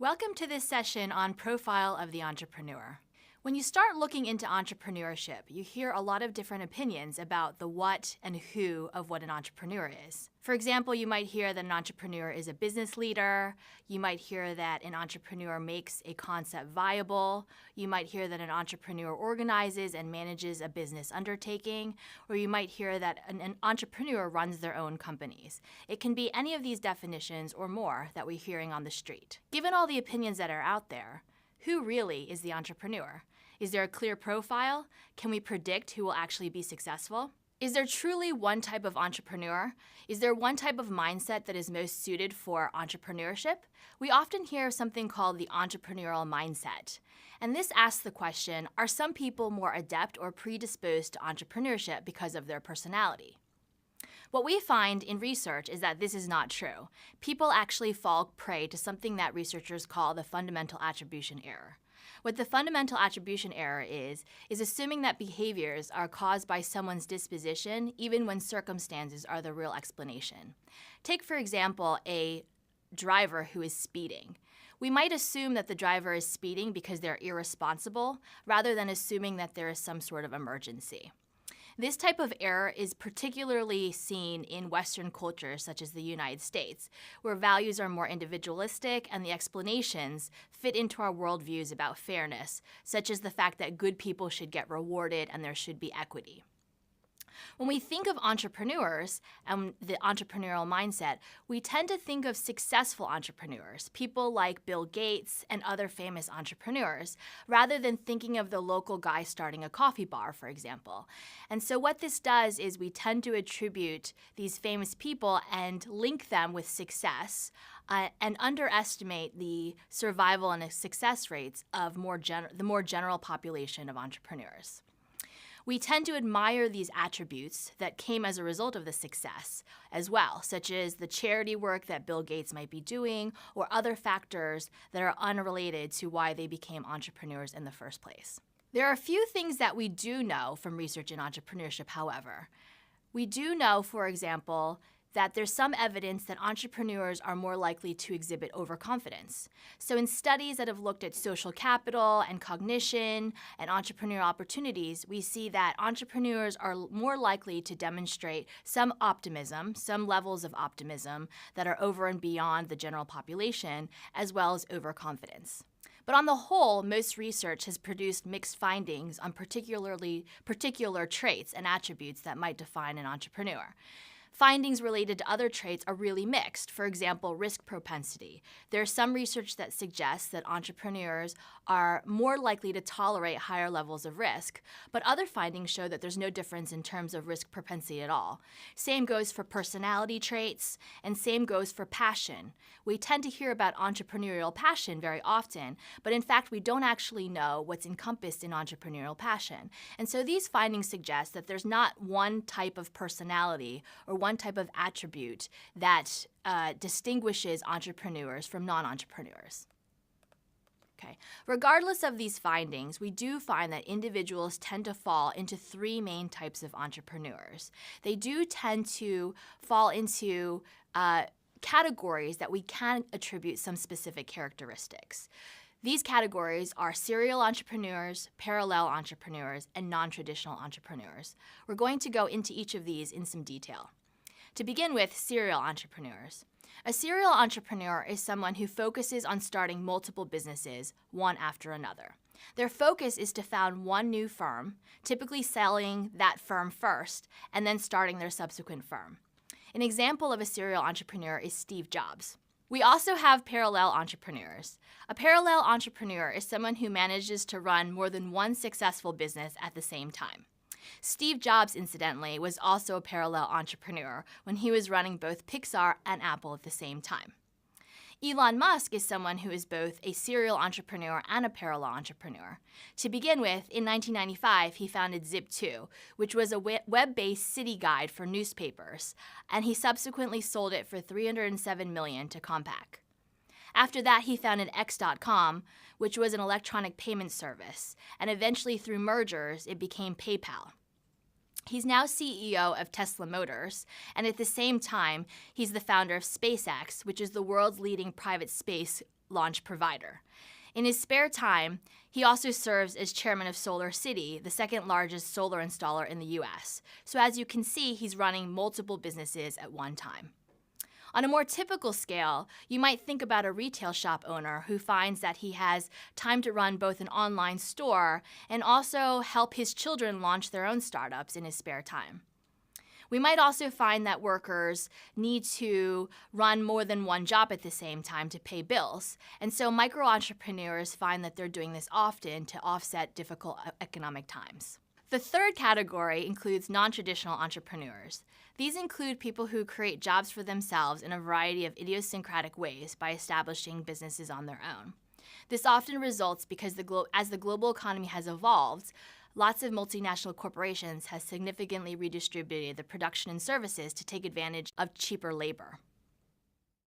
Welcome to this session on Profile of the Entrepreneur. When you start looking into entrepreneurship, you hear a lot of different opinions about the what and who of what an entrepreneur is. For example, you might hear that an entrepreneur is a business leader. You might hear that an entrepreneur makes a concept viable. You might hear that an entrepreneur organizes and manages a business undertaking. Or you might hear that an entrepreneur runs their own companies. It can be any of these definitions or more that we're hearing on the street. Given all the opinions that are out there, who really is the entrepreneur? Is there a clear profile? Can we predict who will actually be successful? Is there truly one type of entrepreneur? Is there one type of mindset that is most suited for entrepreneurship? We often hear of something called the entrepreneurial mindset. And this asks the question, are some people more adept or predisposed to entrepreneurship because of their personality? What we find in research is that this is not true. People actually fall prey to something that researchers call the fundamental attribution error. What the fundamental attribution error is assuming that behaviors are caused by someone's disposition even when circumstances are the real explanation. Take, for example, a driver who is speeding. We might assume that the driver is speeding because they're irresponsible rather than assuming that there is some sort of emergency. This type of error is particularly seen in Western cultures such as the United States, where values are more individualistic and the explanations fit into our worldviews about fairness, such as the fact that good people should get rewarded and there should be equity. When we think of entrepreneurs and the entrepreneurial mindset, we tend to think of successful entrepreneurs, people like Bill Gates and other famous entrepreneurs, rather than thinking of the local guy starting a coffee bar, for example. And so what this does is we tend to attribute these famous people and link them with success and underestimate the survival and success rates of the more general population of entrepreneurs. We tend to admire these attributes that came as a result of the success as well, such as the charity work that Bill Gates might be doing or other factors that are unrelated to why they became entrepreneurs in the first place. There are a few things that we do know from research in entrepreneurship, however. We do know, for example, that there's some evidence that entrepreneurs are more likely to exhibit overconfidence. So in studies that have looked at social capital and cognition and entrepreneurial opportunities, we see that entrepreneurs are more likely to demonstrate some optimism, some levels of optimism that are over and beyond the general population, as well as overconfidence. But on the whole, most research has produced mixed findings on particular traits and attributes that might define an entrepreneur. Findings related to other traits are really mixed. For example, risk propensity. There's some research that suggests that entrepreneurs are more likely to tolerate higher levels of risk, but other findings show that there's no difference in terms of risk propensity at all. Same goes for personality traits, and same goes for passion. We tend to hear about entrepreneurial passion very often, but in fact, we don't actually know what's encompassed in entrepreneurial passion. And so these findings suggest that there's not one type of personality or one type of attribute that distinguishes entrepreneurs from non-entrepreneurs. Okay. Regardless of these findings, we do find that individuals tend to fall into three main types of entrepreneurs. They do tend to fall into categories that we can attribute some specific characteristics. These categories are serial entrepreneurs, parallel entrepreneurs, and non-traditional entrepreneurs. We're going to go into each of these in some detail. To begin with, serial entrepreneurs. A serial entrepreneur is someone who focuses on starting multiple businesses, one after another. Their focus is to found one new firm, typically selling that firm first, and then starting their subsequent firm. An example of a serial entrepreneur is Steve Jobs. We also have parallel entrepreneurs. A parallel entrepreneur is someone who manages to run more than one successful business at the same time. Steve Jobs, incidentally, was also a parallel entrepreneur when he was running both Pixar and Apple at the same time. Elon Musk is someone who is both a serial entrepreneur and a parallel entrepreneur. To begin with, in 1995, he founded Zip2, which was a web-based city guide for newspapers, and he subsequently sold it for $307 million to Compaq. After that, he founded X.com, which was an electronic payment service, and eventually through mergers, it became PayPal. He's now CEO of Tesla Motors, and at the same time, he's the founder of SpaceX, which is the world's leading private space launch provider. In his spare time, he also serves as chairman of Solar City, the second largest solar installer in the US. So as you can see, he's running multiple businesses at one time. On a more typical scale, you might think about a retail shop owner who finds that he has time to run both an online store and also help his children launch their own startups in his spare time. We might also find that workers need to run more than one job at the same time to pay bills, and so micro-entrepreneurs find that they're doing this often to offset difficult economic times. The third category includes non-traditional entrepreneurs. These include people who create jobs for themselves in a variety of idiosyncratic ways by establishing businesses on their own. This often results because as the global economy has evolved, lots of multinational corporations have significantly redistributed the production and services to take advantage of cheaper labor.